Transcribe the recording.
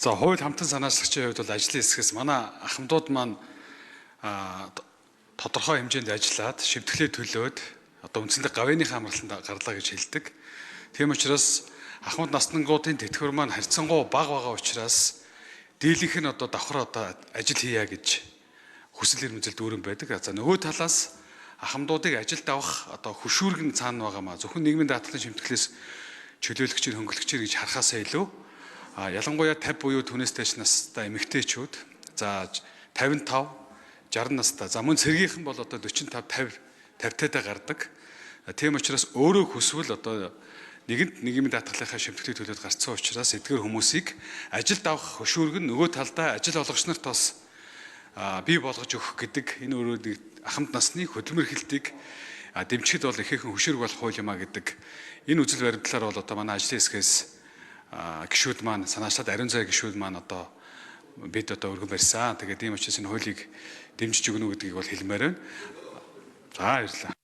За хууль хамтан санаачлагчийн хувьд бол ажлын хэсгээс манай ахмадууд маань тодорхой хэмжээнд ажиллаад шивтгэлээ төлөөд одоо үндсэндээ гавьяаныхаа амралтанд гарлаа гэж хэлдэг. Тийм учраас ахмад наснангуудын тэтгэвэр маань харьцангуй бага учраас дийлэнх нь одоо давхар одоо ажил хийя гэж хүсэл эрмэлзэл дүүрэн байдаг. За нөгөө талаас ахмадуудыг ажилд авах одоо хөшүүргэн цаана байгаамаа зөвхөн нийгмийн даатгалын шимтгэлээс чөлөөлөгчид хөнгөлөгчид гэж харахаасаа илүү ялангуяа 50 буюу түүнээс дээш настай эмэгтэйчүүд за 55 60 настай за мөн цэргийнхэн бол одоо 45 50 50-тайдаа гардаг. Тийм учраас өөрөө хүсвэл одоо нэгэнт нийгмийн даатгалынхаа шимтгэлийг төлөөд гарцсан учраас эдгээр хүмүүсийг ажилд авах хөшүүргэн нөгөө талдаа ажил олгогч нарт бас бий болгож өгөх гэдэг энэ өөрөө ахмад насны хөдөлмөр эрхлэлтийг дэмжихэд бол ихээхэн хөшүүрэг болох хууль юмаа гэдэг энэ үзэл баримтлалаар бол одоо манай ажлын хэсгээс гишүүд маань санаачлаад ариун цай гишүүд маань одоо бид одоо өргөн барьсан. Тэгээд ийм учраас энэ хуулийг дэмжиж өгнө гэдгийг бол хэлмээр байна. За баярлалаа.